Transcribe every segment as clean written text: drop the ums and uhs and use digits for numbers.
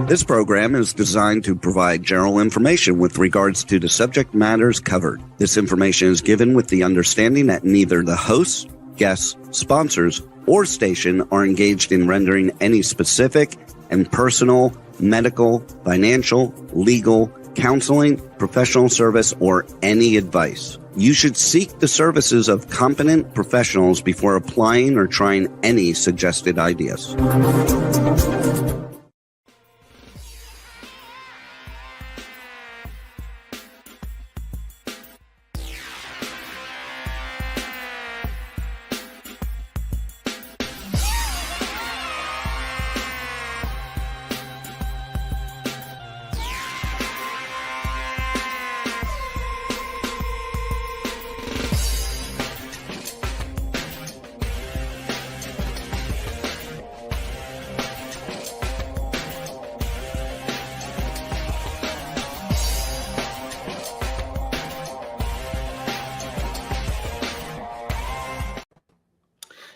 This program is designed to provide general information with regards to the subject matters covered. This information is given with the understanding that neither the hosts, guests, sponsors, or station are engaged in rendering any specific and personal, medical, financial, legal, counseling, professional service, or any advice. You should seek the services of competent professionals before applying or trying any suggested ideas.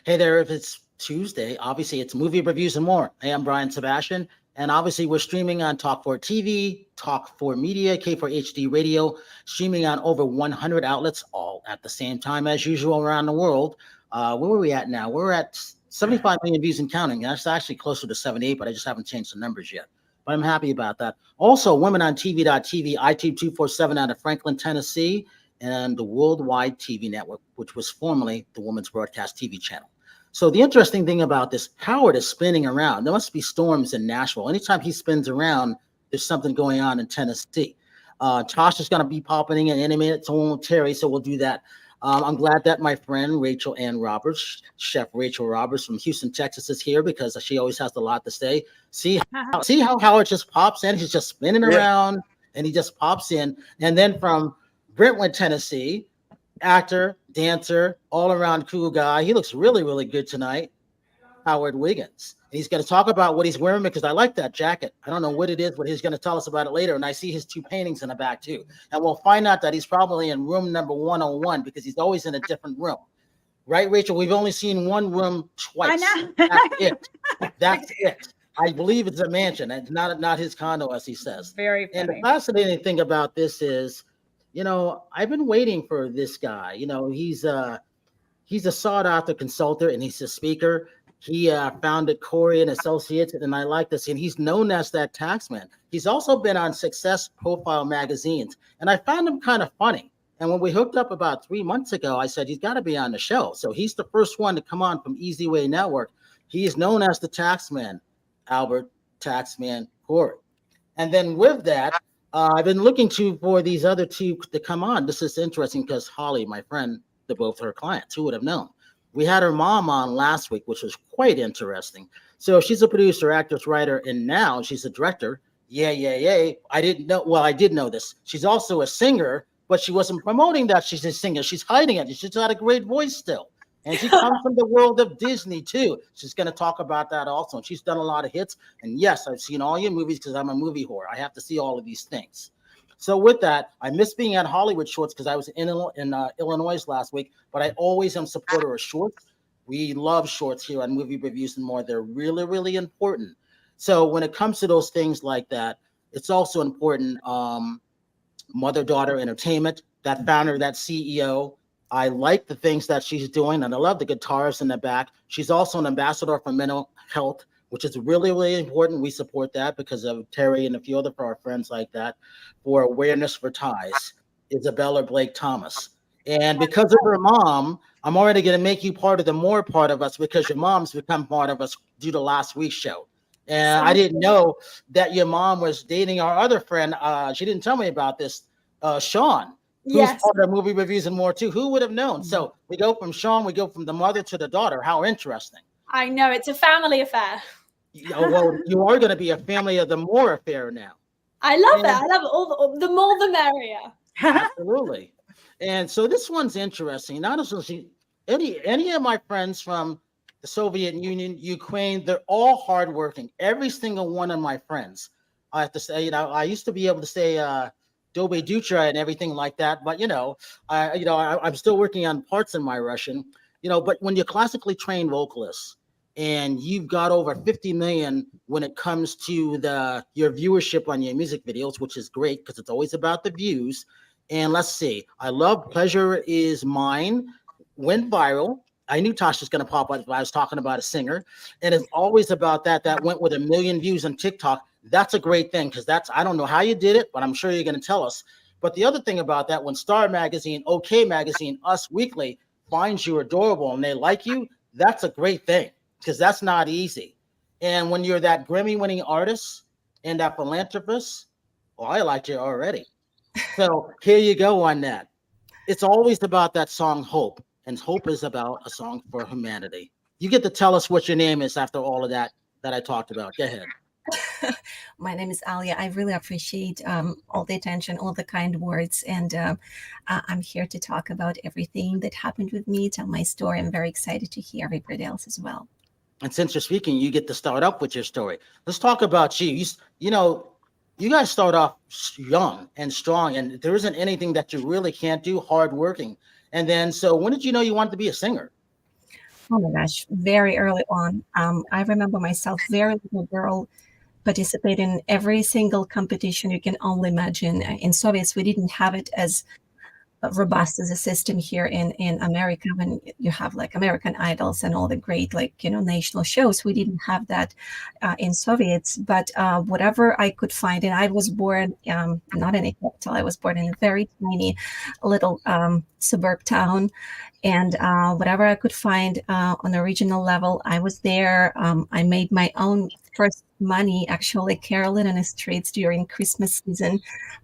Hey there, if it's Tuesday, obviously it's Movie Reviews and More. Hey, I'm Brian Sebastian, and obviously we're streaming on Talk4 TV, Talk4 Media, K4HD Radio, streaming on over 100 outlets, all at the same time as usual around the world. Where are we at now? We're at 75 million views and counting. That's actually closer to 78, but I just haven't changed the numbers yet. But I'm happy about that. Also, Women on TV.tv, iTube 247 out of Franklin, Tennessee, and the Worldwide TV Network, which was formerly the Women's Broadcast TV channel. So the interesting thing about this, Howard is spinning around. There must be storms in Nashville. Anytime he spins around, there's something going on in Tennessee. Tosh is going to be popping in any minute, so won't Terry, so we'll do that. I'm glad that my friend Rachel Ann Roberts, Chef Rachel Roberts from Houston, Texas, is here because she always has a lot to say. See how Howard just pops in? He's just spinning around, and he just pops in. And then from Brentwood, Tennessee, actor, dancer, all-around cool guy. He looks really, really good tonight. Howard Wiggins. And he's going to talk about what he's wearing because I like that jacket. I don't know what it is, but he's going to tell us about it later. And I see his two paintings in the back too. And we'll find out that he's probably in room number 101 because he's always in a different room. Right, Rachel? We've only seen one room twice. I know. That's it. That's it. I believe it's a mansion. It's not his condo, as he says. Very funny. And the fascinating thing about this is, you know, I've been waiting for this guy. You know, he's a sought-after consultant and he's a speaker. He founded Corey and Associates, and I like this. And he's known as that Taxman. He's also been on Success Profile magazines, and I found him kind of funny. And when we hooked up about 3 months ago, I said he's got to be on the show. So he's the first one to come on from Easy Way Network. He is known as the Taxman, Albert Taxman Corey. And then with that, I've been looking for these other two to come on. This is interesting because Holly, my friend, they're both her clients. Who would have known? We had her mom on last week, which was quite interesting. So she's a producer, actress, writer, and now she's a director. Yeah. I didn't know. Well, I did know this. She's also a singer, but she wasn't promoting that she's a singer. She's hiding it. She's got a great voice still. And she comes from the world of Disney, too. She's going to talk about that also. And she's done a lot of hits. And yes, I've seen all your movies because I'm a movie whore. I have to see all of these things. So with that, I miss being at Hollywood Shorts because I was in Illinois last week. But I always am a supporter of shorts. We love shorts here on Movie Reviews and More. They're really, really important. So when it comes to those things like that, it's also important. Mother-daughter entertainment, that founder, that CEO. I like the things that she's doing, and I love the guitars in the back. She's also an ambassador for mental health, which is really, really important. We support that because of Terry and a few other our friends like that for awareness for ties, Isabella Blakethomas. And because of her mom, I'm already going to make you part of the more part of us because your mom's become part of us due to last week's show. And I didn't know that your mom was dating our other friend. She didn't tell me about this, Sean. Who's part of Movie Reviews and More too. Who would have known? So we go from Sean, we go from the mother to the daughter. How interesting. I know, it's a family affair. Well, you are going to be a family of the More affair now. I love that. I love it. All the more the merrier. Absolutely. And so this one's interesting. Not only any of my friends from the Soviet Union, Ukraine, they're all hardworking. Every single one of my friends. I have to say, you know, I used to be able to say Dobe Dutra and everything like that, but I'm still working on parts in my Russian, but when you're classically trained vocalists, and you've got over 50 million when it comes to your viewership on your music videos, which is great because it's always about the views. And let's see, I love Pleasure Is Mine, went viral. I knew Tosh was going to pop up if I was talking about a singer. And it's always about that went with 1 million views on TikTok. That's a great thing because I don't know how you did it, but I'm sure you're going to tell us. But the other thing about that, when Star Magazine, OK Magazine, Us Weekly finds you adorable and they like you, that's a great thing because that's not easy. And when you're that Grammy-winning artist and that philanthropist, well, I like you already. So here you go on that. It's always about that song Hope, and Hope is about a song for humanity. You get to tell us what your name is after all of that I talked about. Go ahead. My name is ALYA. I really appreciate all the attention, all the kind words, and I'm here to talk about everything that happened with me, tell my story. I'm very excited to hear everybody else as well. And since you're speaking, you get to start up with your story. Let's talk about you. You guys start off young and strong, and there isn't anything that you really can't do, hardworking. And then, so when did you know you wanted to be a singer? Oh my gosh, very early on. I remember myself, very little girl, participate in every single competition you can only imagine. In Soviets, we didn't have it as robust as a system here in America when you have like American Idols and all the great national shows. We didn't have that in Soviets, but whatever I could find, and I was born not in a capital, I was born in a very tiny little suburb town, and whatever I could find on a regional level, I was there. I made my own first money actually caroling in the streets during Christmas season.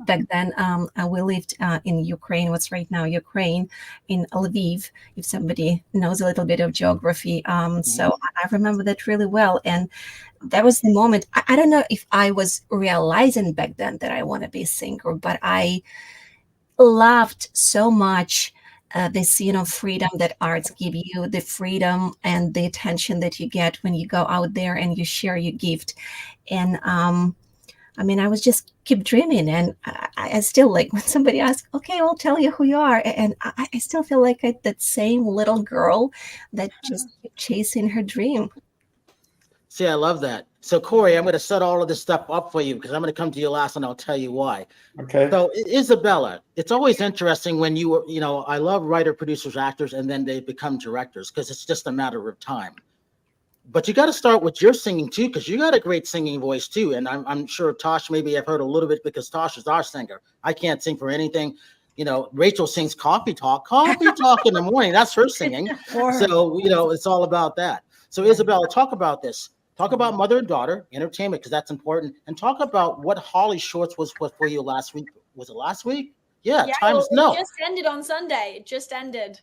Back then, we lived in Ukraine, what's right now Ukraine, in Lviv, if somebody knows a little bit of geography. So I remember that really well. And that was the moment. I don't know if I was realizing back then that I want to be a singer, but I loved so much this freedom that arts give you, the freedom and the attention that you get when you go out there and you share your gift. And I was just keep dreaming, and I still, like, when somebody asks, okay, I'll tell you who you are, and I still feel like that same little girl that just kept chasing her dream. See, I love that. So, Corey, I'm going to set all of this stuff up for you because I'm going to come to you last and I'll tell you why. Okay. So, Isabella, it's always interesting when I love writer, producers, actors, and then they become directors because it's just a matter of time. But you got to start with your singing too, because you got a great singing voice too. And I'm sure Tosh, maybe I've heard a little bit because Tosh is our singer. I can't sing for anything. Rachel sings coffee talk in the morning. That's her singing. So, it's all about that. So, Isabella, talk about this. Talk about mother and daughter entertainment, because that's important. And talk about what Holly Shorts was for you last week. Was it last week? Yeah. It just ended on Sunday. It just ended.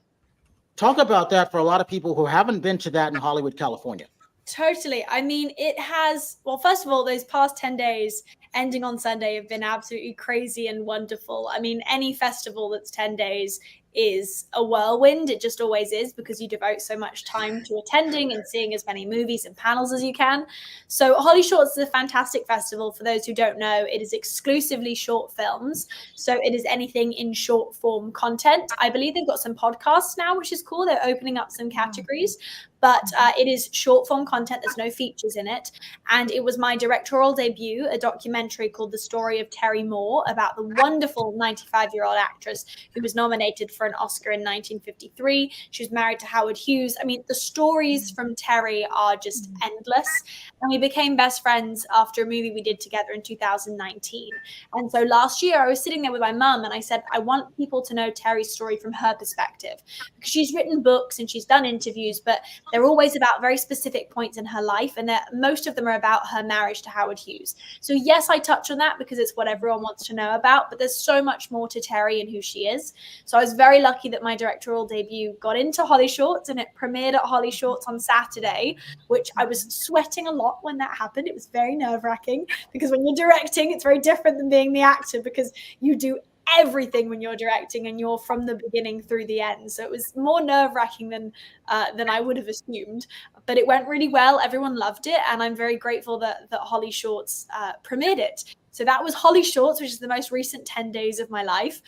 Talk about that for a lot of people who haven't been to that in Hollywood, California. Totally. I mean, it has, well, first of all, those past 10 days ending on Sunday have been absolutely crazy and wonderful. I mean, any festival that's 10 days is a whirlwind. It just always is, because you devote so much time to attending and seeing as many movies and panels as you can. So Holly Shorts is a fantastic festival. For those who don't know, it is exclusively short films. So it is anything in short form content. I believe they've got some podcasts now, which is cool. They're opening up some categories. But it is short form content. There's no features in it. And it was my directorial debut, a documentary called The Story of Terry Moore, about the wonderful 95-year-old actress who was nominated for an Oscar in 1953. She was married to Howard Hughes. I mean, the stories from Terry are just endless. And we became best friends after a movie we did together in 2019. And so last year, I was sitting there with my mum and I said, I want people to know Terry's story from her perspective, because she's written books and she's done interviews, but they're always about very specific points in her life, and most of them are about her marriage to Howard Hughes. So yes, I touch on that because it's what everyone wants to know about, but there's so much more to Terry and who she is. So I was very lucky that my directorial debut got into Holly Shorts, and it premiered at Holly Shorts on Saturday, which I was sweating a lot when that happened. It was very nerve-wracking because when you're directing, it's very different than being the actor, because you do everything when you're directing and you're from the beginning through the end. So it was more nerve-wracking than I would have assumed, but it went really well. Everyone loved it, and I'm very grateful that Holly Shorts premiered it. So that was Holly Shorts, which is the most recent 10 days of my life.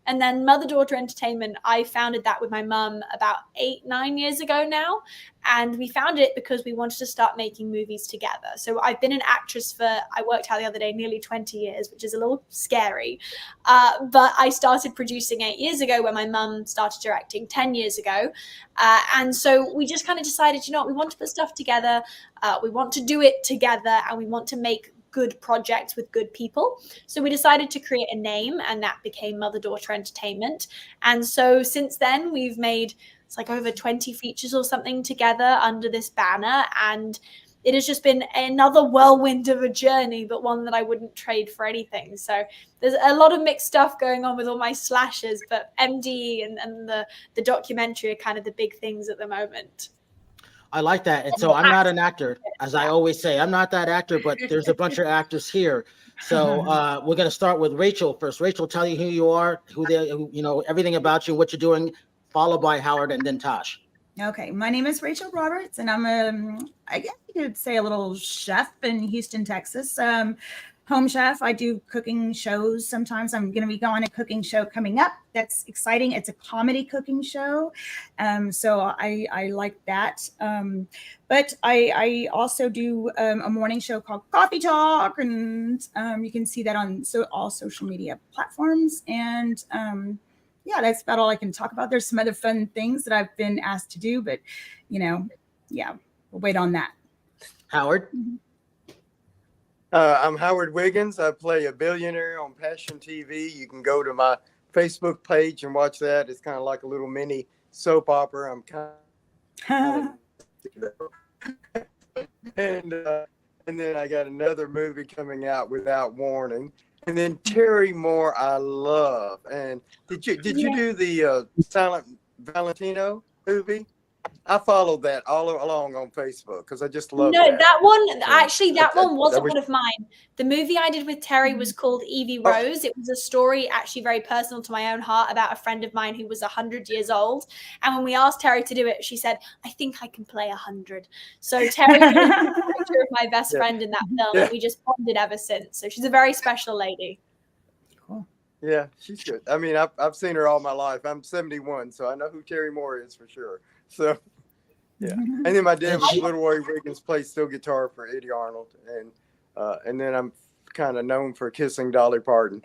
And then Mother Daughter Entertainment, I founded that with my mum about 8-9 years ago now. And we founded it because we wanted to start making movies together. So I've been an actress for, I worked out the other day, nearly 20 years, which is a little scary. But I started producing 8 years ago when my mum started directing 10 years ago. And so we just kind of decided, you know, we want to put stuff together. We want to do it together, and we want to make good projects with good people. So we decided to create a name, and that became Mother Daughter Entertainment. And so since then, we've made, it's like over 20 features or something together under this banner. And it has just been another whirlwind of a journey, but one that I wouldn't trade for anything. So there's a lot of mixed stuff going on with all my slashes, but MD and the documentary are kind of the big things at the moment. I like that. And so I'm not an actor, as I always say. I'm not that actor, but there's a bunch of actors here. So we're going to start with Rachel first. Rachel, tell you who you are, you know, everything about you, what you're doing, followed by Howard and then Tosh. Okay, my name is Rachel Roberts, and I'm I guess you could say a little chef in Houston, Texas. Home chef. I do cooking shows sometimes. I'm going to be going a cooking show coming up. That's exciting. It's a comedy cooking show. So I like that. But I also do a morning show called Coffee Talk, and you can see that on all social media platforms. And yeah, that's about all I can talk about. There's some other fun things that I've been asked to do, but you know, yeah, we'll wait on that. Howard. I'm Howard Wiggins. I play a billionaire on Passion TV. You can go to my Facebook page and watch that. It's kind of like a little mini soap opera. I'm kind of and then I got another movie coming out Without Warning. And then Terry Moore, I love. And did you do the Silent Valentino movie? I followed that all along on Facebook because I just love that. No, that one, actually, that one wasn't one of mine. The movie I did with Terry was called Evie Rose. It was a story actually very personal to my own heart about a friend of mine who was 100 years old. And when we asked Terry to do it, she said, I think I can play 100. So Terry was a picture of my best friend in that film. And we just bonded ever since. So she's a very special lady. Cool. Yeah, she's good. I mean, I've seen her all my life. I'm 71, so I know who Terry Moore is for sure. So, yeah. And then my dad was Little Roy Wiggins, played steel guitar for Eddie Arnold. And then I'm kind of known for kissing Dolly Parton.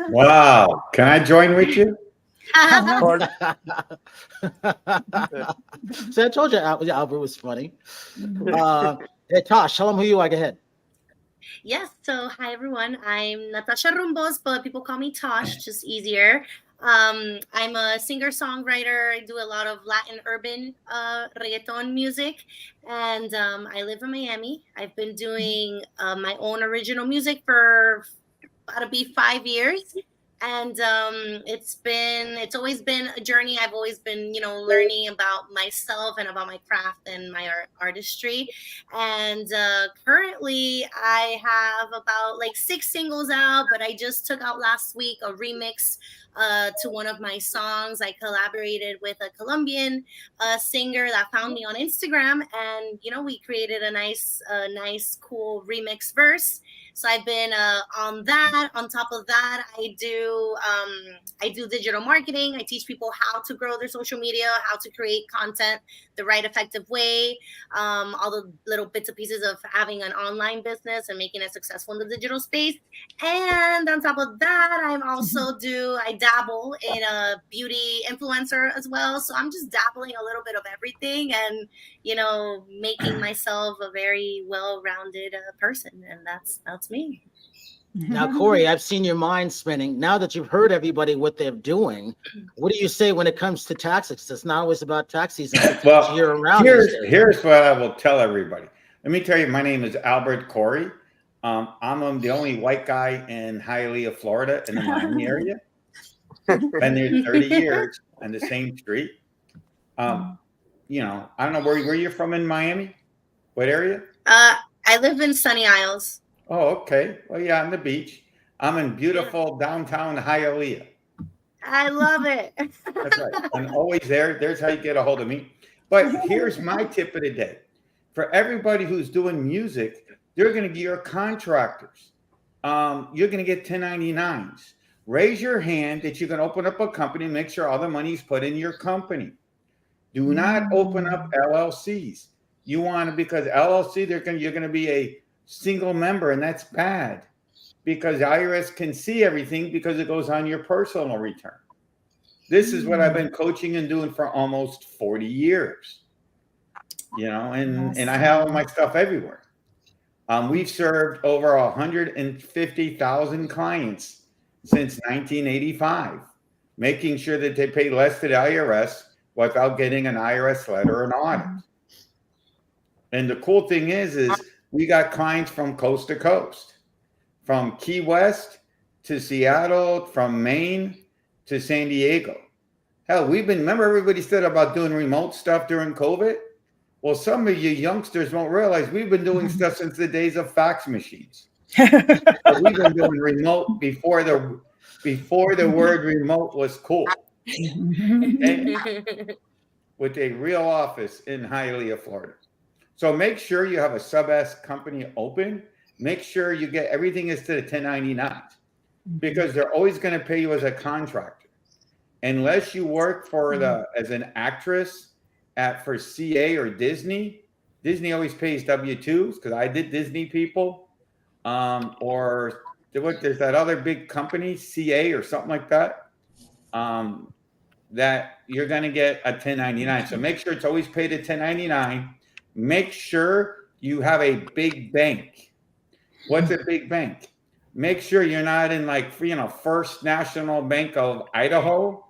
Wow. Can I join with you? So I told you Albert was funny. Hey, Tosh, tell them who you are. Go ahead. Yes. So, hi, everyone. I'm Natasha Rumbos, but people call me Tosh, just easier. I'm a singer-songwriter. I do a lot of Latin urban reggaeton music, and I live in Miami. I've been doing my own original music for about to be 5 years, and it's always been a journey. I've always been, you know, learning about myself and about my craft and my artistry. And currently, I have about like 6 singles out, but I just took out last week a remix to one of my songs. I collaborated with a Colombian singer that found me on Instagram, and you know, we created a nice, cool remix verse. So I've been on that. On top of that, I do digital marketing. I teach people how to grow their social media, how to create content the right effective way, all the little bits and pieces of having an online business and making it successful in the digital space. And on top of that, I dabble in a beauty influencer as well. So I'm just dabbling a little bit of everything and, you know, making myself a very well-rounded person. And that's me. Now, Corey, I've seen your mind spinning. Now that you've heard everybody what they're doing, what do you say when it comes to taxes? It's not always about tax season. Well, year-round. Here's what I will tell everybody. Let me tell you, my name is Albert Corey. I'm the only white guy in ALYA, Florida, in the Miami area. Been there 30 years on the same street. You know, I don't know where you're from in Miami. What area? I live in Sunny Isles. Oh, okay. Well, yeah, on the beach. I'm in beautiful downtown ALYA. I love it. That's right. I'm always there. There's how you get a hold of me. But here's my tip of the day. For everybody who's doing music, they're going to get your contractors. You're going to get 1099s. raise your hand that you can open up a company, make sure all the money's put in your company. Do not open up LLCs. You want to, because LLC, you're going to be a single member, and that's bad because the IRS can see everything because it goes on your personal return. This is what I've been coaching and doing for almost 40 years, and I have all my stuff everywhere. We've served over 150,000 clients since 1985, making sure that they pay less to the IRS without getting an IRS letter or an audit. And the cool thing is we got clients from coast to coast, from Key West to Seattle, from Maine to San Diego. Hell, remember everybody said about doing remote stuff during COVID? Well, some of you youngsters won't realize we've been doing stuff since the days of fax machines. We've been doing remote before the word remote was cool. Okay? With a real office in Hialeah, Florida. So make sure you have a sub-S company open. Make sure you get everything is to the 1099 because they're always going to pay you as a contractor. Unless you work for as an actress for CA or Disney. Disney always pays W-2s because I did Disney people. Or there's that other big company, CA or something like that, that you're going to get a 1099. So make sure it's always paid a 1099. Make sure you have a big bank. What's a big bank? Make sure you're not in First National Bank of Idaho,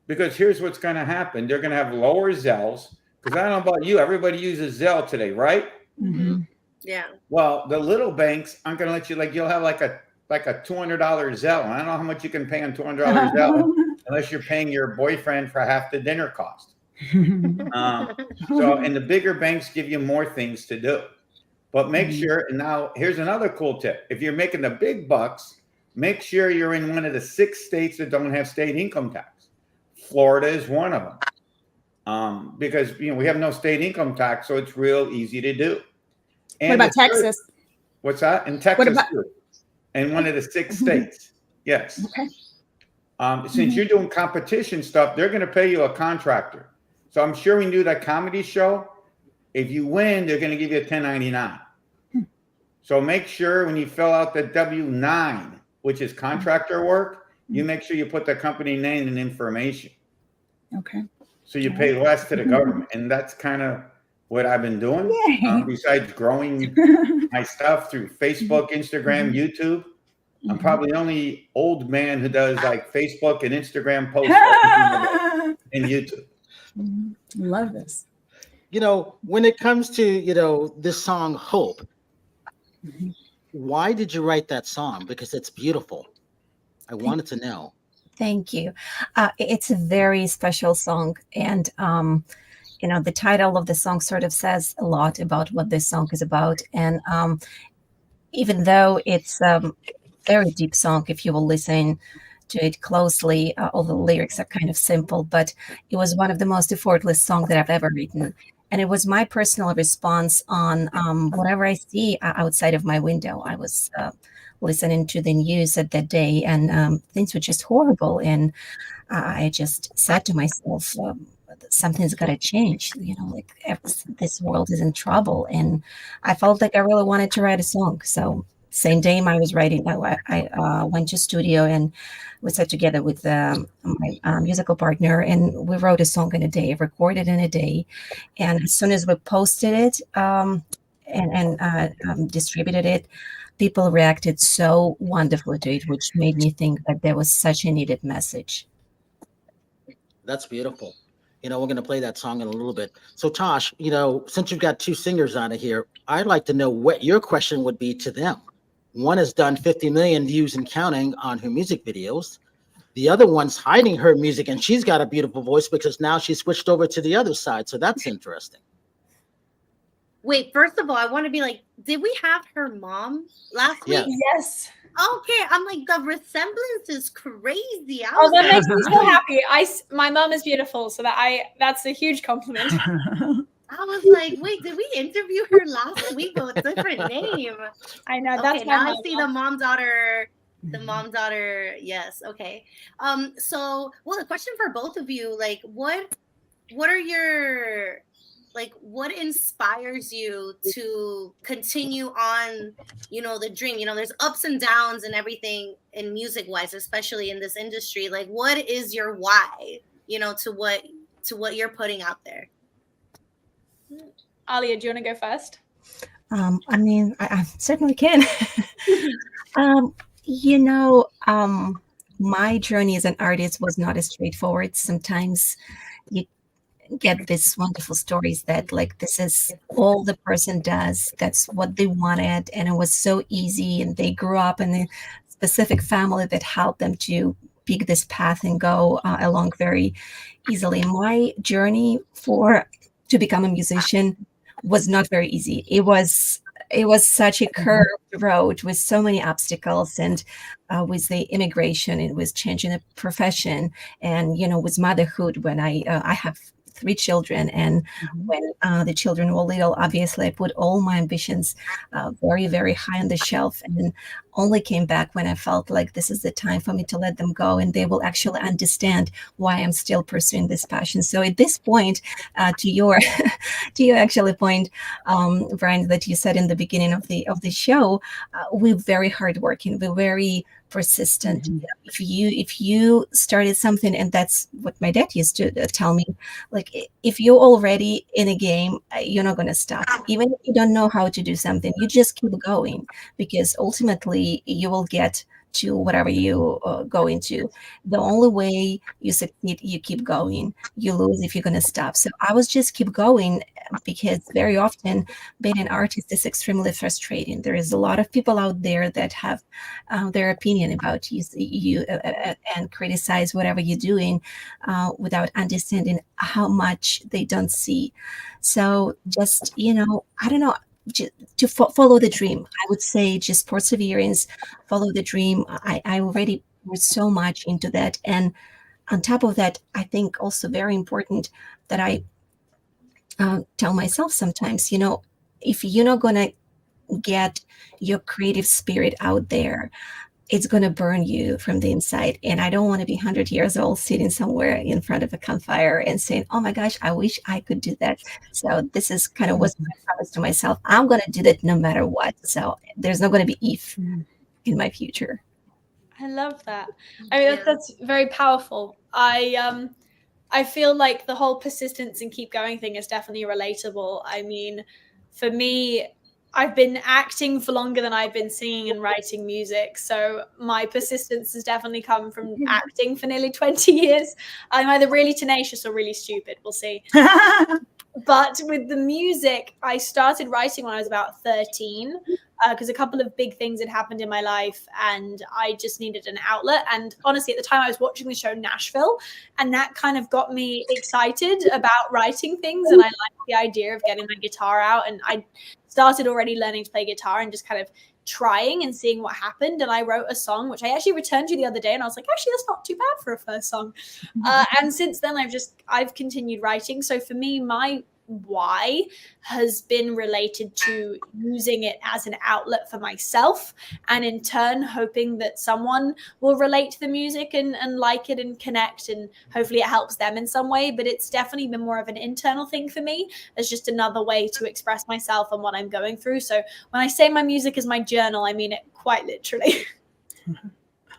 because here's what's going to happen. They're going to have lower Zells. Because I don't know about you, everybody uses Zelle today, right? Mm-hmm. Yeah. Well, the little banks aren't going to let you, you'll have like a $200 Zelle. And I don't know how much you can pay on $200 Zelle unless you're paying your boyfriend for half the dinner cost. And the bigger banks give you more things to do. But make sure, and now here's another cool tip. If you're making the big bucks, make sure you're in one of the 6 states that don't have state income tax. Florida is one of them. Because we have no state income tax, so it's real easy to do. And what about Texas? What's that? In Texas, too. And one of the 6 states. Yes. Okay. Since you're doing competition stuff, they're going to pay you a contractor. So I'm sure when you do that comedy show, if you win, they're going to give you a 1099. So make sure when you fill out the W-9, which is contractor work, you make sure you put the company name and information. Okay. So you pay less to the government. And that's kind of what I've been doing. Besides growing my stuff through Facebook, Instagram, YouTube. I'm probably the only old man who does Facebook and Instagram posts and YouTube. Love this. When it comes to, this song, Hope, why did you write that song? Because it's beautiful. I wanted to know. Thank you. It's a very special song. And, the title of the song sort of says a lot about what this song is about. And even though it's a very deep song, if you will listen to it closely, all the lyrics are kind of simple, but it was one of the most effortless songs that I've ever written. And it was my personal response on whatever I see outside of my window. I was listening to the news at that day, and things were just horrible. And I just said to myself, something's got to change. This world is in trouble. And I felt like I really wanted to write a song. So same day I was writing, I went to studio and we sat together with my musical partner, and we wrote a song in a day, recorded in a day. And as soon as we posted it and distributed it, people reacted so wonderfully to it, which made me think that there was such a needed message. That's beautiful. We're going to play that song in a little bit. So Tosh, since you've got 2 singers on it here, I'd like to know what your question would be to them. One has done 50 million views and counting on her music videos. The other one's hiding her music, and she's got a beautiful voice because now she switched over to the other side. So that's interesting. Wait, first of all, I want to be did we have her mom last week? Yes. Okay, I'm the resemblance is crazy. That makes me so happy. My mom is beautiful, so that's a huge compliment. I was like, wait, did we interview her last week with a different name? I know. That's Okay, now I my see the mom daughter. The mom daughter. Yes. Okay. So, well, the question for both of you, like, what are your, like, what inspires you to continue on, the dream? There's ups and downs and everything in music wise, especially in this industry. Like, what is your why, to what you're putting out there? ALYA, do you want to go first? I mean, I certainly can. My journey as an artist was not as straightforward. Sometimes you get these wonderful stories that, like, this is all the person does. That's what they wanted, and it was so easy. And they grew up in a specific family that helped them to pick this path and go along very easily. My journey to become a musician was not very easy. It was such a curved road with so many obstacles, and with the immigration, it was changing the profession, and with motherhood. When I have 3 children, and when the children were little, obviously I put all my ambitions very, very high on the shelf, and only came back when I felt like this is the time for me to let them go, and they will actually understand why I'm still pursuing this passion. So at this point, to your actually point, Brian, that you said in the beginning of the show, we're very hardworking. We're very persistent. If you started something, and that's what my dad used to tell me, like, if you're already in a game, you're not going to stop. Even if you don't know how to do something, you just keep going, because ultimately you will get to whatever you go into. The only way you succeed, you keep going. You lose if you're going to stop. So I was just keep going, because very often being an artist is extremely frustrating. There is a lot of people out there that have their opinion about you and criticize whatever you're doing without understanding how much they don't see. So just, I don't know, to follow the dream. I would say just perseverance, follow the dream. I already put so much into that. And on top of that, I think also very important that I tell myself sometimes, if you're not going to get your creative spirit out there, it's going to burn you from the inside. And I don't want to be 100 years old sitting somewhere in front of a campfire and saying, oh my gosh, I wish I could do that. So this is kind of what I promised to myself. I'm going to do that no matter what. So there's not going to be if in my future. I love that. I mean, that's very powerful. I feel like the whole persistence and keep going thing is definitely relatable. I mean, for me, I've been acting for longer than I've been singing and writing music. So my persistence has definitely come from acting for nearly 20 years. I'm either really tenacious or really stupid. We'll see. But with the music, I started writing when I was about 13 because a couple of big things had happened in my life and I just needed an outlet. And honestly, at the time I was watching the show Nashville, and that kind of got me excited about writing things. And I liked the idea of getting my guitar out. And I started already learning to play guitar and just kind of trying and seeing what happened. And I wrote a song, which I actually returned to the other day. And I was like, actually, that's not too bad for a first song. And since then, I've continued writing. So for me, my why has been related to using it as an outlet for myself, and in turn hoping that someone will relate to the music and like it and connect, and hopefully it helps them in some way. But it's definitely been more of an internal thing for me, as just another way to express myself and what I'm going through. So when I say my music is my journal, I mean it quite literally.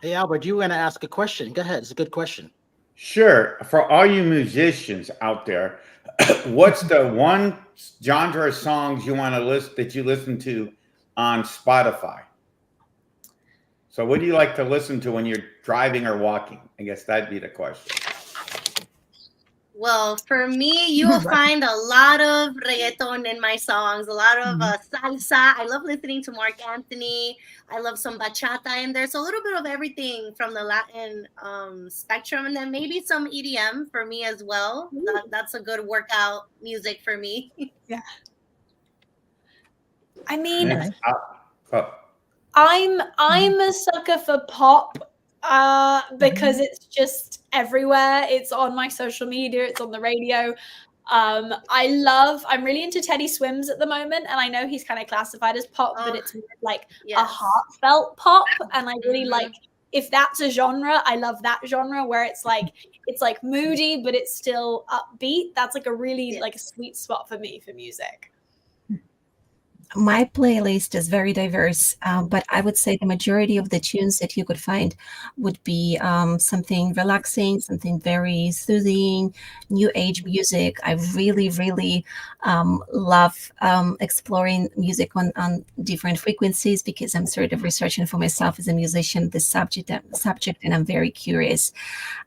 Hey, Albert, you were going to ask a question. Go ahead. It's a good question. Sure. For all you musicians out there, what's the one genre of songs you want to list that you listen to on Spotify? So what do you like to listen to when you're driving or walking? I guess that'd be the question. Well, for me, you will find a lot of reggaeton in my songs, a lot of salsa. I love listening to Mark Anthony. I love some bachata in there. So a little bit of everything from the Latin spectrum, and then maybe some EDM for me as well. That's a good workout music for me. Yeah. I mean, I'm a sucker for pop. Because it's just everywhere. It's on my social media, it's on the radio. I'm really into Teddy Swims at the moment, and I know he's kind of classified as pop, but it's more like a heartfelt pop, and I really like, if that's a genre, I love that genre where it's like moody, but it's still upbeat. That's like a really like a sweet spot for me for music. My playlist is very diverse, but I would say the majority of the tunes that you could find would be something relaxing, something very soothing, new age music. I really, really love exploring music on different frequencies because I'm sort of researching for myself as a musician the subject, and I'm very curious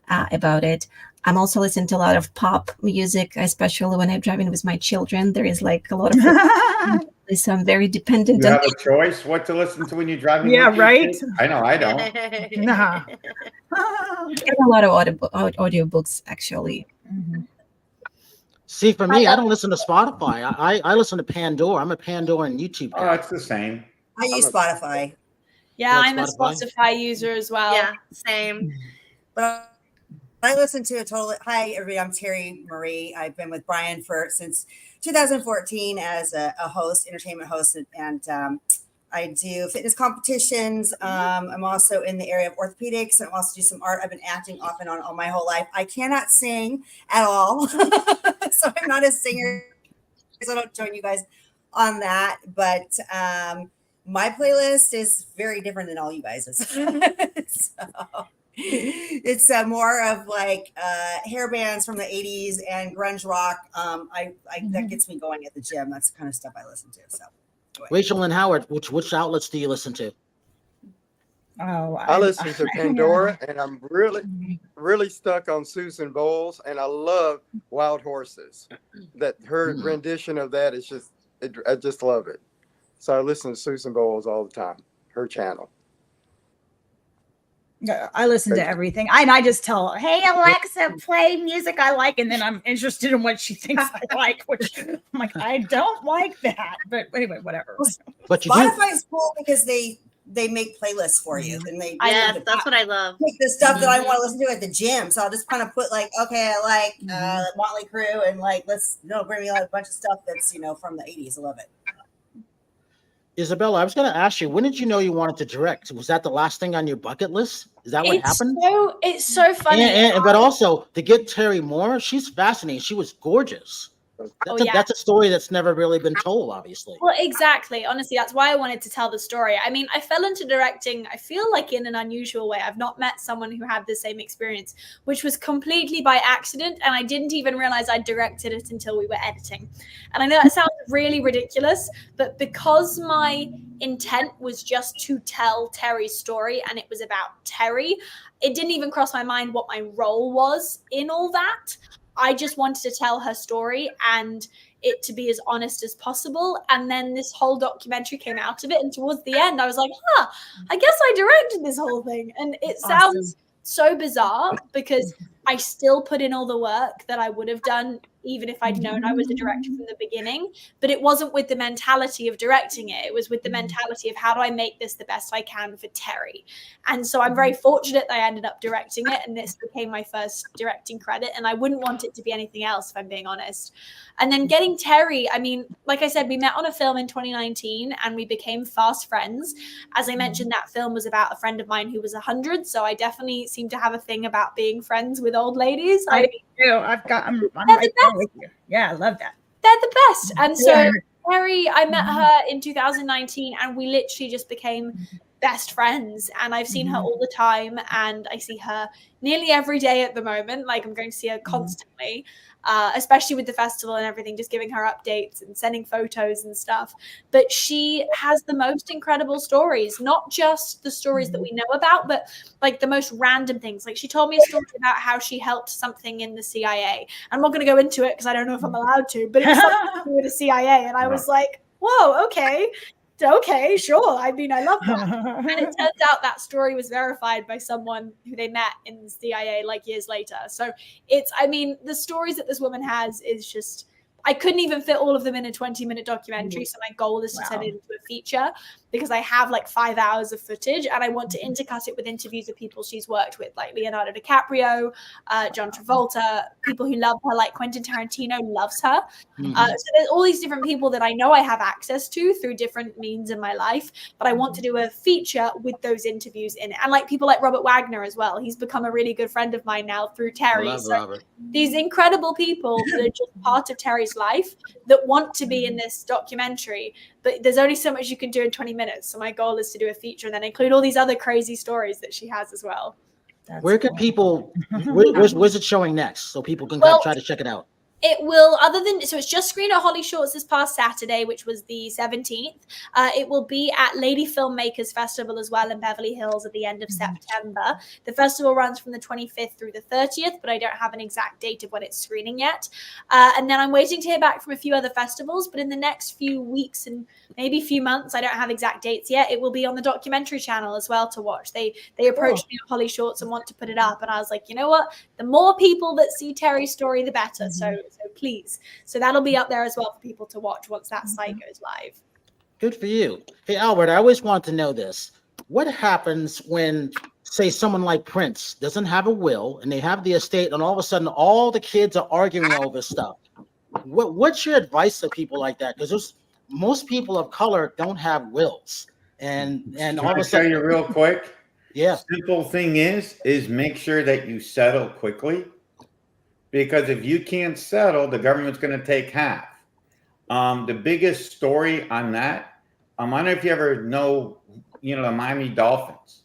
about it. I'm also listening to a lot of pop music, especially when I'm driving with my children. There is like a lot of so I'm very dependent. You have a choice what to listen to when you're driving. Yeah, right. I know, I don't. Nah. Get a lot of audiobooks actually. Mm-hmm. See, for me, I don't listen to Spotify. I listen to Pandora. I'm a Pandora and YouTube guy. Oh, it's the same. I use Spotify. Yeah, I'm a Spotify user as well. Yeah, same. But I listen to a total. Hi, everybody. I'm Terry Marie. I've been with Brian since 2014 as a host, entertainment host, and I do fitness competitions. I'm also in the area of orthopedics, and I also do some art. I've been acting off and on all my whole life. I cannot sing at all, so I'm not a singer. So I don't join you guys on that. But my playlist is very different than all you guys's. So. It's more of like hair bands from the 80s and grunge rock. That gets me going at the gym. That's the kind of stuff I listen to. So, Rachel and Howard, which outlets do you listen to? Oh, I listen to Pandora, and I'm really stuck on Susan Bowles, and I love Wild Horses. That her rendition of that is I just love it. So I listen to Susan Bowles all the time. Her channel. I listen to everything. I just tell her, hey, Alexa, play music I like. And then I'm interested in what she thinks I like, which I'm like, I don't like that. But anyway, whatever. But Spotify is cool because they make playlists for you. And that's what I love. Take the stuff that I want to listen to at the gym. So I'll just kind of put like, okay, I like Motley Crue and like, let's bring me a bunch of stuff that's, from the 80s. I love it. Isabella, I was going to ask you, when did you know you wanted to direct? Was that the last thing on your bucket list? Is that what happened? It's so funny. But also, to get Terry Moore, she's fascinating. She was gorgeous. That's a story that's never really been told, obviously. Well, exactly. Honestly, that's why I wanted to tell the story. I mean, I fell into directing, I feel like in an unusual way. I've not met someone who had the same experience, which was completely by accident. And I didn't even realize I directed it until we were editing. And I know that sounds really ridiculous, but because my intent was just to tell Terry's story and it was about Terry, it didn't even cross my mind what my role was in all that. I just wanted to tell her story and it to be as honest as possible. And then this whole documentary came out of it. And towards the end, I was like, I guess I directed this whole thing. And it sounds so bizarre because I still put in all the work that I would have done even if I'd known I was a director from the beginning. But it wasn't with the mentality of directing it. It was with the mentality of how do I make this the best I can for Terry? And so I'm very fortunate that I ended up directing it. And this became my first directing credit. And I wouldn't want it to be anything else, if I'm being honest. And then getting Terry, I mean, like I said, we met on a film in 2019 and we became fast friends. As I mentioned, that film was about a friend of mine who was 100. So I definitely seem to have a thing about being friends with old ladies. I do. I'm right there with you. Yeah, I love that. They're the best. And so Terry, I met her in 2019 and we literally just became best friends. And I've seen her all the time and I see her nearly every day at the moment. Like I'm going to see her constantly. Especially with the festival and everything, just giving her updates and sending photos and stuff. But she has the most incredible stories, not just the stories that we know about, but like the most random things. Like she told me a story about how she helped something in the CIA. I'm not going to go into it because I don't know if I'm allowed to, but it was something to do with the CIA. And I was like, whoa, okay, sure. I mean, I love that. And it turns out that story was verified by someone who they met in the CIA like years later. So the stories that this woman has is just, I couldn't even fit all of them in a 20-minute documentary. So my goal is to turn it into a feature. because I have like 5 hours of footage, and I want to intercut it with interviews of people she's worked with, like Leonardo DiCaprio, John Travolta, people who love her, like Quentin Tarantino loves her. So there's all these different people that I know I have access to through different means in my life, but I want to do a feature with those interviews in it. And like people like Robert Wagner as well. He's become a really good friend of mine now through Terry. Love So Robert. these incredible people that are just part of Terry's life that want to be in this documentary, but there's only so much you can do in 20 minutes. So my goal is to do a feature and then include all these other crazy stories that she has as well. Where can people, where's it showing next? So people can try to check it out. It will, so it's just screened at Holly Shorts this past Saturday, which was the 17th. It will be at Lady Filmmakers Festival as well in Beverly Hills at the end of September. The festival runs from the 25th through the 30th, but I don't have an exact date of when it's screening yet. And then I'm waiting to hear back from a few other festivals, but in the next few weeks and maybe few months, I don't have exact dates yet, it will be on the documentary channel as well to watch. They approached me at Holly Shorts and want to put it up, and I was like, you know what? The more people that see Terry's story, the better. So please. So that'll be up there as well for people to watch once that site goes live. Good for you. Hey, Albert, I always want to know this. What happens when, say, someone like Prince doesn't have a will and they have the estate, and all of a sudden all the kids are arguing over stuff? What's your advice to people like that? Because most people of color don't have wills. And all of a sudden, tell you real quick. Yeah. Simple thing is make sure that you settle quickly. Because if you can't settle, the government's going to take half. The biggest story on that, I don't know if you ever know, the Miami Dolphins.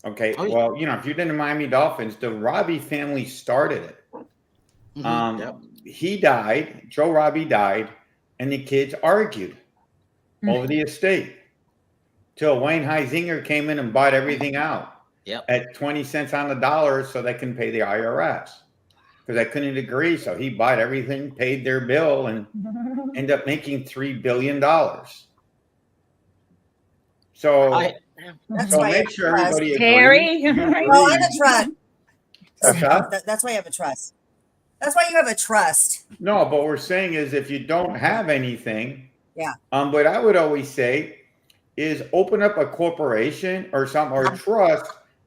Okay, well, if you're in the Miami Dolphins, the Robbie family started it. He died, Joe Robbie died, and the kids argued over the estate till Wayne Huizenga came in and bought everything out at 20 cents on the dollar so they can pay the IRS. Because I couldn't agree. So he bought everything, paid their bill, and ended up making $3 billion. So make sure everybody agrees. Terry. Well, I have a trust. Okay. That's why you have a trust. That's why you have a trust. No, but what we're saying is if you don't have anything, what I would always say is open up a corporation or something, or a trust,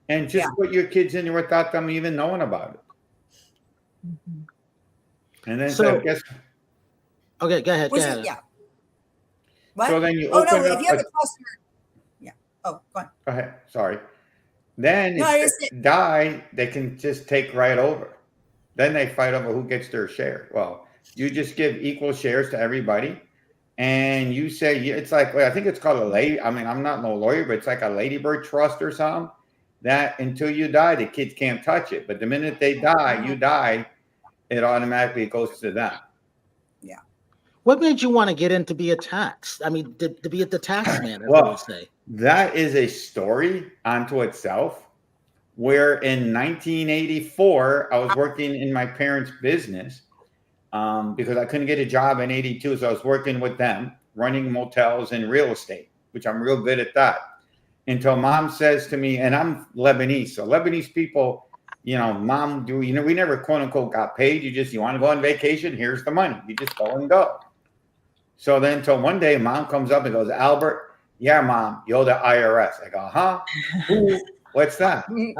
and just put your kids in there without them even knowing about it. And then okay, go ahead. Yeah. What? So then you open up if you have a customer. Oh, go on. Go ahead. Sorry. Then if they die, they can just take right over. Then they fight over who gets their share. Well, you just give equal shares to everybody. And you say, it's like, I think it's called I'm not no lawyer, but it's like a ladybird trust or something. That until you die, the kids can't touch it. But the minute they die, you die, it automatically goes to them. Yeah. What made you want to get into be a tax? I mean, to be the taxman, as I would say. That is a story unto itself. Where in 1984, I was working in my parents' business because I couldn't get a job in 82. So I was working with them, running motels and real estate, which I'm real good at that. Until mom says to me, and I'm Lebanese. So Lebanese people, mom we never quote unquote got paid. You want to go on vacation? Here's the money. You just go and go. So then until one day mom comes up and goes, Albert, yeah, mom, you're the IRS. I go, huh? Who? What's that? And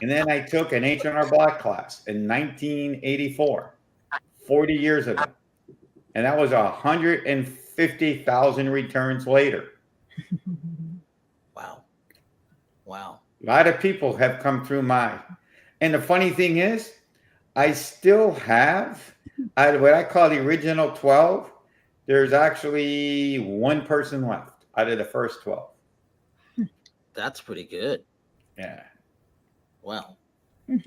then I took an H&R Block class in 1984, 40 years ago. And that was 150,000 returns later. Wow. A lot of people have come through and the funny thing is, I still have what I call the original 12. There's actually one person left out of the first 12. That's pretty good. Yeah. Wow. You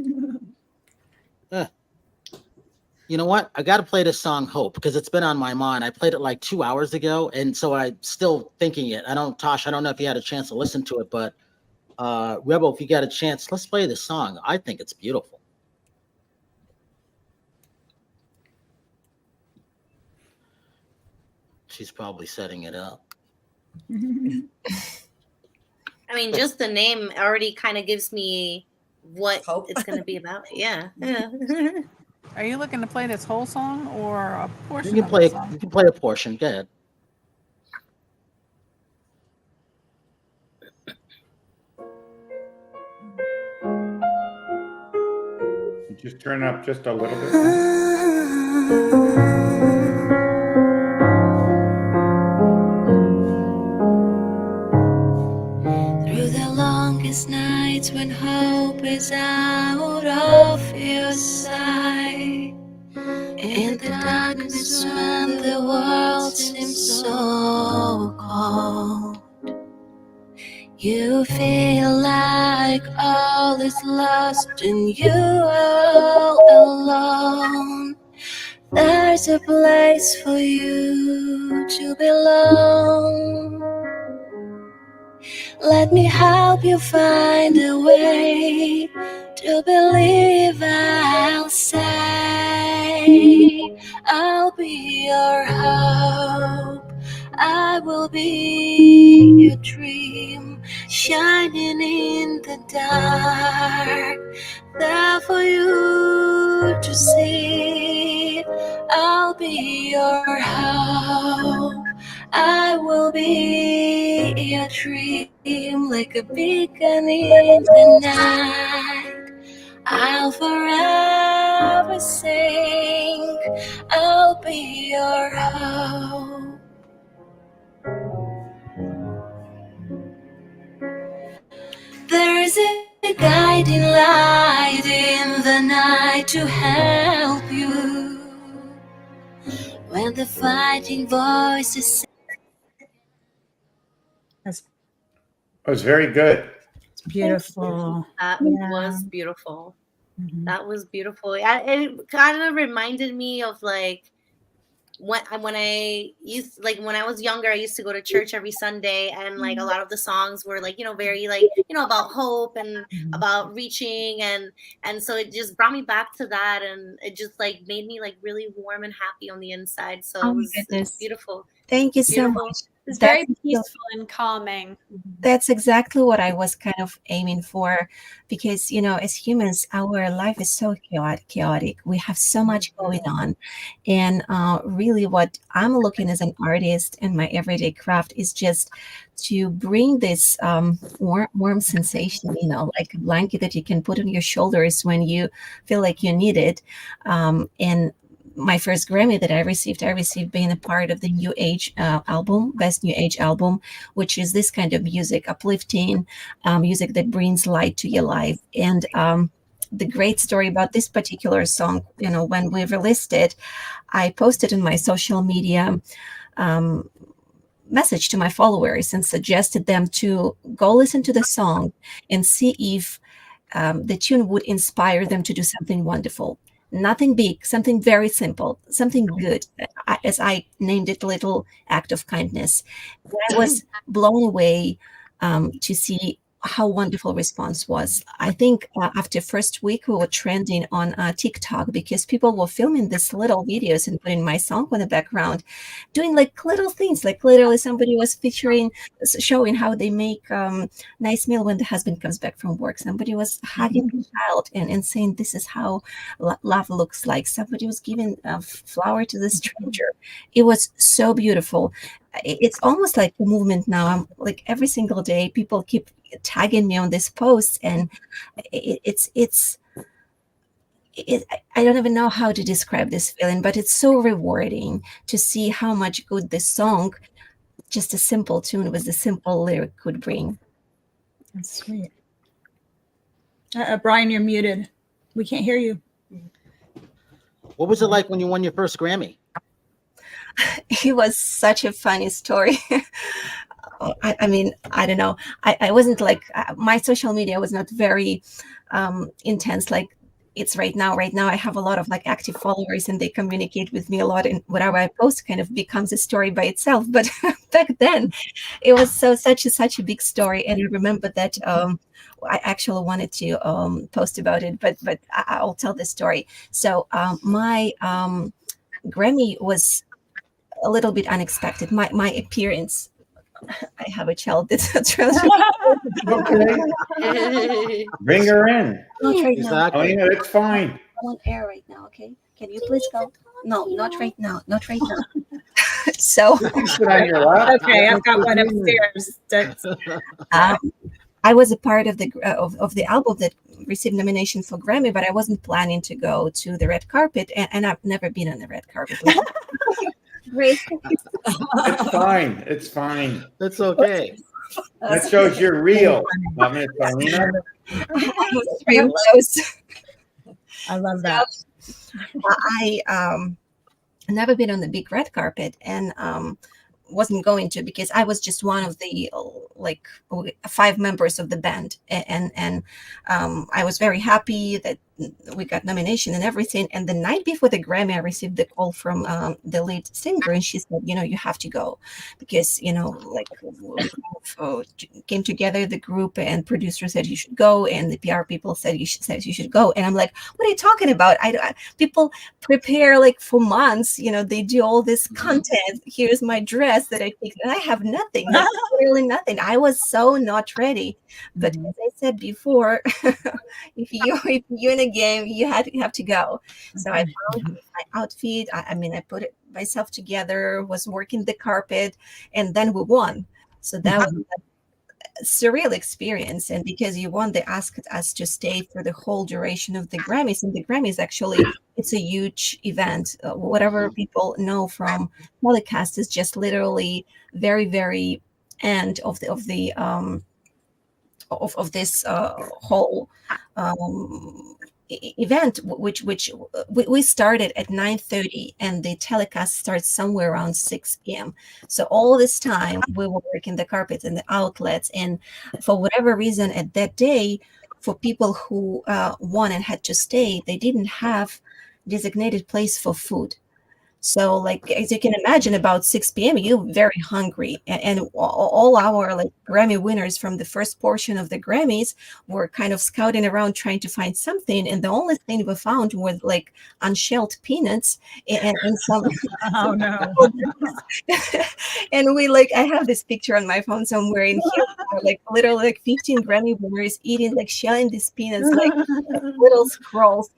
know what? I got to play this song Hope because it's been on my mind. I played it like 2 hours ago, and so I'm still thinking it. Tosh, I don't know if you had a chance to listen to it, but Rebel, if you got a chance, let's play this song. I think it's beautiful. She's probably setting it up. I mean, just the name already kind of gives me what it's going to be about. Yeah. Are you looking to play this whole song or a portion? You can play a portion. Go ahead. Just turn it up just a little bit. Through the longest nights when hope is out of your sight, in the darkness when the world seems so cold, you feel like all is lost and you are all alone. There's a place for you to belong. Let me help you find a way to believe. I'll say I'll be your hope. I will be your dream, shining in the dark, there for you to see. I'll be your hope. I will be your dream, like a beacon in the night. I'll forever sing. I'll be your hope. There is a guiding light in the night to help you when the fighting voices. It was very good. It's beautiful. That Yeah. was beautiful. Mhm. That was beautiful. It kind of reminded me of like when I used, like when I was younger, I used to go to church every Sunday, and like a lot of the songs were like, very like, about hope and about reaching, and so it just brought me back to that, and it just like made me like really warm and happy on the inside. So Oh it my was goodness. beautiful. Thank you so Beautiful. much. It's very That's- peaceful and calming. That's exactly what I was kind of aiming for, because as humans, our life is so chaotic. We have so much going on, and really, what I'm looking as an artist and my everyday craft is just to bring this warm sensation, like a blanket that you can put on your shoulders when you feel like you need it, and my first Grammy that I received being a part of the New Age album, Best New Age album, which is this kind of music, uplifting music that brings light to your life. And the great story about this particular song, when we released it, I posted in my social media message to my followers and suggested them to go listen to the song and see if the tune would inspire them to do something wonderful. Nothing big, something very simple, something good, as I named it, little act of kindness. And I was blown away to see how wonderful response was. I think after first week, we were trending on TikTok because people were filming these little videos and putting my song on the background, doing like little things, like literally somebody was showing how they make nice meal when the husband comes back from work. Somebody was hugging the child and saying, this is how love looks like. Somebody was giving a flower to the stranger. It was so beautiful. It's almost like a movement now. I'm like every single day, people keep tagging me on this post, and I don't even know how to describe this feeling, but it's so rewarding to see how much good this song, just a simple tune with a simple lyric, could bring. That's sweet. Brian, you're muted. We can't hear you. What was it like when you won your first Grammy? It was such a funny story. I mean, I don't know. I wasn't like, my social media was not very intense like it's right now. Right now, I have a lot of like active followers, and they communicate with me a lot, and whatever I post kind of becomes a story by itself. But back then, it was such a big story, and I remember that I actually wanted to post about it, but I'll tell the story. So my Grammy was a little bit unexpected. My appearance. I have a child that's really Okay. Bring her in. not right now. Exactly. Oh, yeah, it's fine. I'm on air right now. Okay, can you please go? No, not right now. Not right now. So Sit on your lap. Okay, I've got one upstairs. I was a part of the album that received nomination for Grammy, but I wasn't planning to go to the red carpet, and I've never been on the red carpet. Great. It's fine. It's fine. That's okay. That shows you're real. Miss Paulina. I was real close. I love that. I never been on the big red carpet, and wasn't going to, because I was just one of the 5 members of the band, and I was very happy that we got nomination and everything. And the night before the Grammy, I received the call from the lead singer, and she said, you have to go, because we came together, the group, and producer said you should go, and the PR people said you should go. And I'm like, what are you talking about? People prepare for months, they do all this content. Here's my dress that I picked, and I have nothing, really nothing. I was so not ready. But as I said before, if you're in a game, you have to go. So I found my outfit. I put it myself together, was working the carpet, and then we won. So that was a surreal experience. And because you won, they asked us to stay for the whole duration of the Grammys. And the Grammys, actually, it's a huge event. Whatever people know from telecast is just literally very, very end of this whole event, which we started at 9:30, and the telecast starts somewhere around 6 p.m. So all this time we were working the carpets and the outlets, and for whatever reason at that day, for people who won and had to stay, they didn't have designated place for food. So as you can imagine, about 6 p.m. you're very hungry, and all our Grammy winners from the first portion of the Grammys were kind of scouting around trying to find something, and the only thing we found was unshelled peanuts and some Oh no. and we I have this picture on my phone somewhere in here, literally 15 Grammy winners eating shelling these peanuts little scrolls.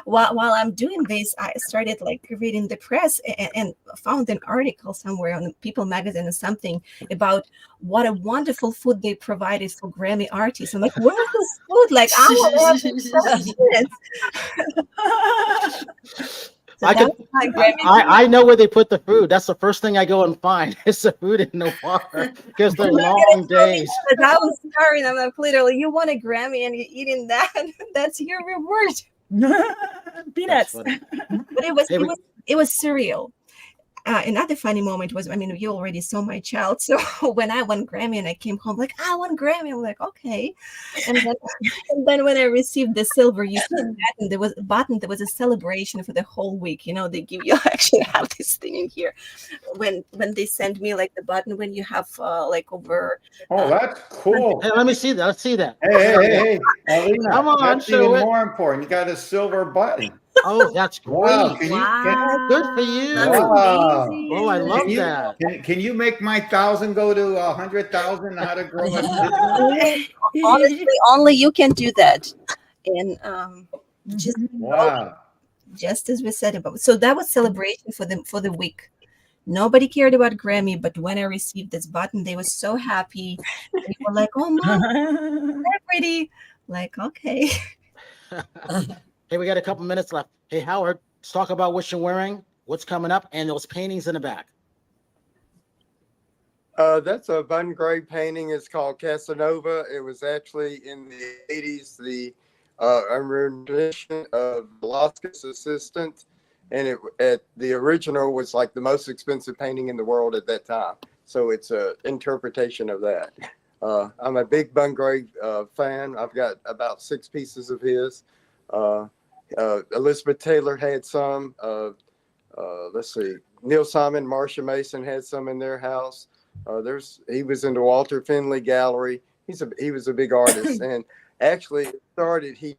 While I'm doing this, I started reading the press and found an article somewhere on People magazine or something about what a wonderful food they provided for Grammy artists. I'm like, where is this food? I know where they put the food. That's the first thing I go and find. It's the food in the water, because they're long days. But I was starving. I'm like, literally, you won a Grammy and you're eating that? That's your reward. Peanuts. But it was surreal. Another funny moment was, you already saw my child. So when I won Grammy and I came home, I won Grammy. I'm like, okay. And then when I received the silver, you see there was a button. There was a celebration for the whole week. They give you, actually have this thing in here. When they send me the button when you have over. Oh, that's cool. Hey, let me see that. Let's see that. Hey. Alina, come on, that's even more important. You got a silver button. Oh, that's great. Wow. Good for you. Wow. Oh, I love that. Can you make my 1,000 go to 100,000? How to grow a Honestly, only you can do that. And just as we said about. So that was celebration for the week. Nobody cared about Grammy, but when I received this button, they were so happy. They were like, "Oh, Mom, they're pretty." Okay. Hey, we got a couple minutes left. Hey, Howard, let's talk about what you're wearing, what's coming up, and those paintings in the back. That's a Van Gogh painting. It's called Casanova. It was actually in the 80s, the rendition of Velasquez's Assistant, and the original was the most expensive painting in the world at that time. So it's an interpretation of that. I'm a big Van Gogh fan. I've got about 6 pieces of his. Elizabeth Taylor had some. Let's see. Neil Simon, Marsha Mason had some in their house. He was in the Walter Finley Gallery. He was a big artist, and actually he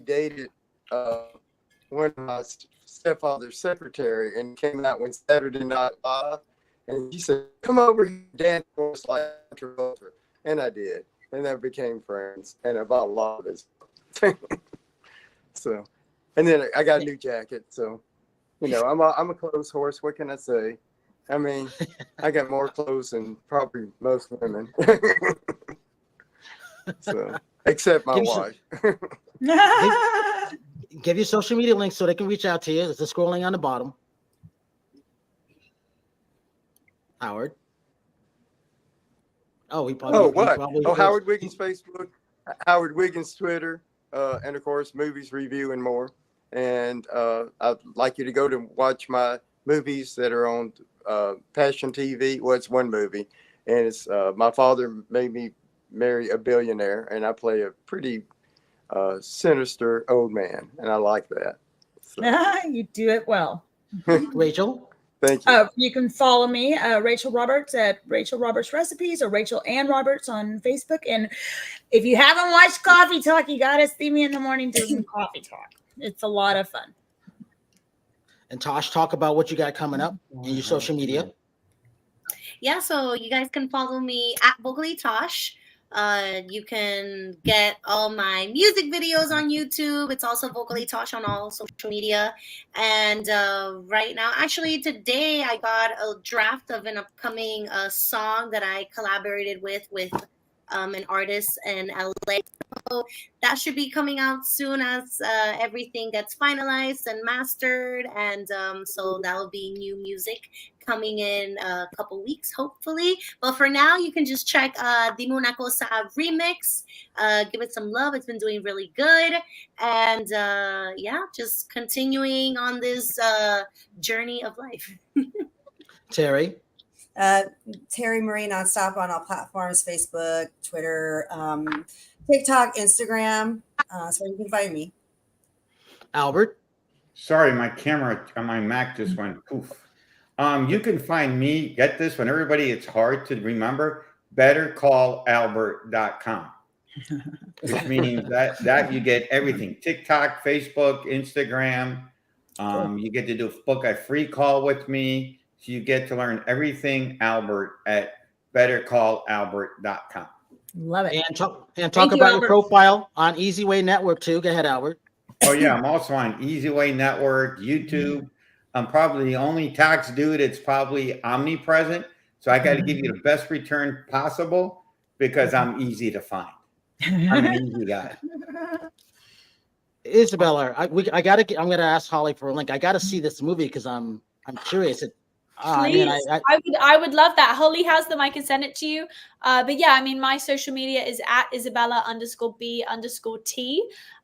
dated one of my stepfather's secretary, and came out one Saturday Night Live, and she said, "Come over here, dance for us like Travolta," and I did, and then became friends, and I bought a lot of his. So, and then I got a new jacket. So, I'm a clothes horse. What can I say? I got more clothes than probably most women. So, Except my Give you wife. Give your social media links so they can reach out to you. It's the scrolling on the bottom. Howard. Oh, he probably. Oh, what? He probably Howard Wiggins Facebook, Howard Wiggins Twitter, and of course, Movies Review and More. And I'd like you to go to watch my movies that are on Passion TV. Well, it's one movie, and it's My Father Made Me Marry a Billionaire, and I play a pretty sinister old man, and I like that. So. You do it well. Rachel. Thank you. You can follow me, Rachel Roberts, at Rachel Roberts Recipes or Rachel Ann Roberts on Facebook. And if you haven't watched Coffee Talk, you got to see me in the morning doing Coffee Talk. It's a lot of fun. And Tosh, talk about what you got coming up in your social media. Yeah, so you guys can follow me at Vocally Tosh. You can get all my music videos on YouTube. It's also Vocally Tosh on all social media. And right now, actually today, I got a draft of an upcoming song that I collaborated with an artist in LA. So that should be coming out soon as everything gets finalized and mastered. And so that will be new music coming in a couple weeks, hopefully. But for now, you can just check Dime Una Cosa remix. Give it some love. It's been doing really good. And yeah, just continuing on this journey of life. Terry. Terry Marie Nonstop on all platforms, Facebook, Twitter, TikTok, Instagram. So you can find me. Albert. Sorry, my camera on my Mac just went poof. You can find me, get this one, everybody, it's hard to remember, bettercallalbert.com. Which means that you get everything. TikTok, Facebook, Instagram. You get to book a free call with me. So you get to learn everything Albert at bettercallalbert.com. Love it. And talk about your profile on Easy Way Network too. Go ahead, Albert. Oh yeah, I'm also on Easy Way Network, YouTube. I'm probably the only tax dude that's probably omnipresent. So I got to give you the best return possible because I'm easy to find. I'm an easy guy. Isabella, I'm going to ask Holly for a link. I got to see this movie because I'm curious. Please. I would love that. Holly has them. I can send it to you. But yeah, I mean, my social media is at Isabella_B_T.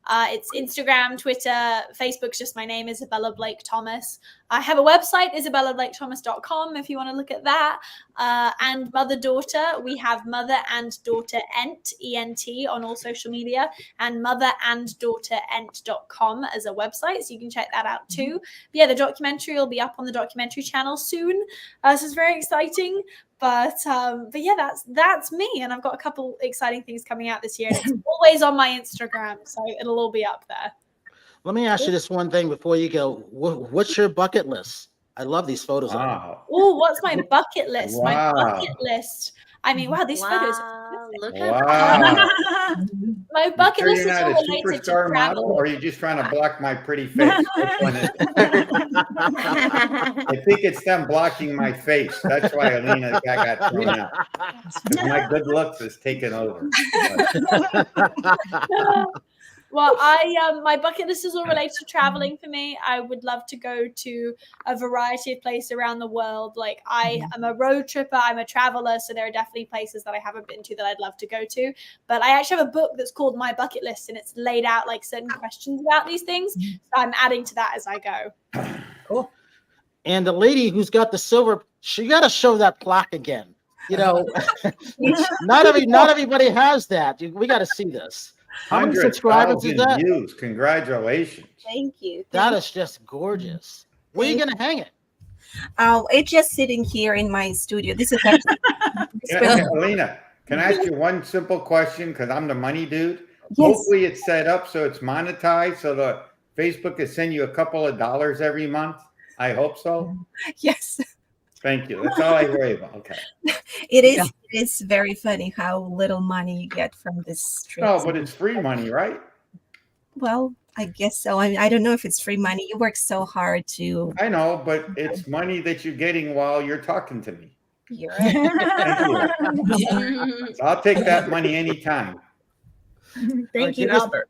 It's Instagram, Twitter, Facebook's just my name, Isabella Blake Thomas. I have a website, isbellablakethomas.com, if you want to look at that. And mother-daughter, we have Mother and Daughter Ent, E-N-T, on all social media, and motheranddaughterenT.com as a website, so you can check that out too. But yeah, the documentary will be up on the documentary channel soon. This is very exciting. But yeah, that's me, and I've got a couple exciting things coming out this year. And it's always on my Instagram, so it'll all be up there. Let me ask you this one thing before you go. What's your bucket list? I love these photos. Wow. Oh, what's my bucket list? Wow. My bucket list. I mean, wow, these photos. Look Wow. My bucket list is You're all not a related to superstar model, travel. or are you just trying to block my pretty face? Which one is it? I think it's them blocking my face. That's why Alina got thrown out. 'Cause my good looks is taken over. Well, my bucket list is all related to traveling for me. I would love to go to a variety of places around the world. Like I am a road tripper, I'm a traveler, so there are definitely places that I haven't been to that I'd love to go to. But I actually have a book that's called My Bucket List, and it's laid out like certain questions about these things. So I'm adding to that as I go. Cool. And the lady who's got the silver, she got to show that plaque again. You know, not everybody has that. We got to see this. How many subscribers is that? Views. Congratulations. Thank you. That is just gorgeous. Where are you going to hang it? It's just sitting here in my studio. This is actually Alina, can I ask you one simple question? Because I'm the money dude. Yes. Hopefully it's set up so it's monetized, so the Facebook can send you a couple of dollars every month. I hope so. Yes. Thank you. That's all I worry about. Okay. It is. Yeah. It is very funny how little money you get from this trip. No, but it's free money, right? Well, I guess so. I mean, I don't know if it's free money. You work so hard to. I know, but it's money that you're getting while you're talking to me. You're right. Thank you. So I'll take that money anytime. Thank you, give us- Albert.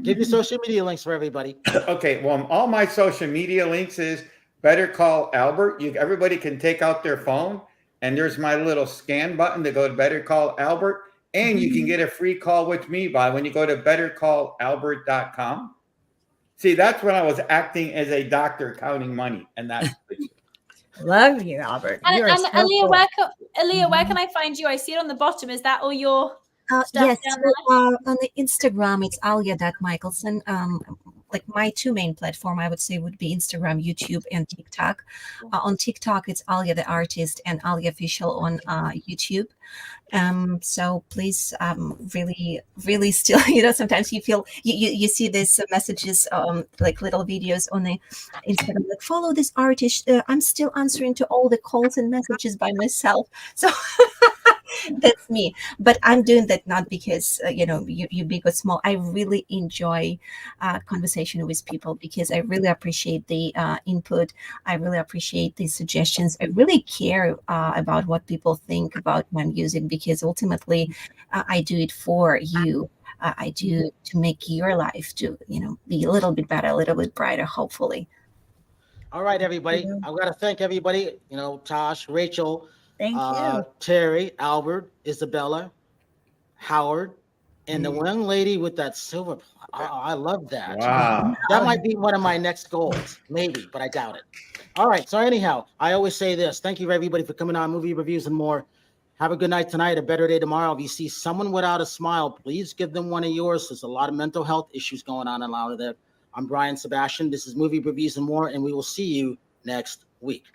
Give your social media links for everybody. Okay, well, all my social media links is Better Call Albert. Everybody can take out their phone, and there's my little scan button to go to Better Call Albert, and you can get a free call with me when you go to bettercallalbert.com. See, that's when I was acting as a doctor counting money, and that's Love you, Albert. And, You are and so Aaliyah, cool. where can I find you? I see it on the bottom. Is that all your stuff Yes, down so, there? on the Instagram, it's alia.michelson. Like my two main platform, I would say, would be Instagram, YouTube, and TikTok. On TikTok, it's Alia the Artist and Alia Official on YouTube. So please, really, really still, sometimes you feel, you see these messages, like little videos on the Instagram, like follow this artist. I'm still answering to all the calls and messages by myself. So that's me. But I'm doing that not because, you big or small. I really enjoy conversation with people because I really appreciate the input. I really appreciate the suggestions. I really care about what people think about my music because ultimately I do it for you. I do to make your life to, be a little bit better, a little bit brighter, hopefully. All right, everybody. I've got to thank everybody, Tosh, Rachel, Thank you. Terry, Albert, Isabella, Howard, and the young lady with that silver. I love that. Wow. That might be one of my next goals, maybe, but I doubt it. All right. So anyhow, I always say this. Thank you, everybody, for coming on Movie Reviews and More. Have a good night tonight, a better day tomorrow. If you see someone without a smile, please give them one of yours. There's a lot of mental health issues going on a lot of that. I'm Brian Sebastian. This is Movie Reviews and More, and we will see you next week.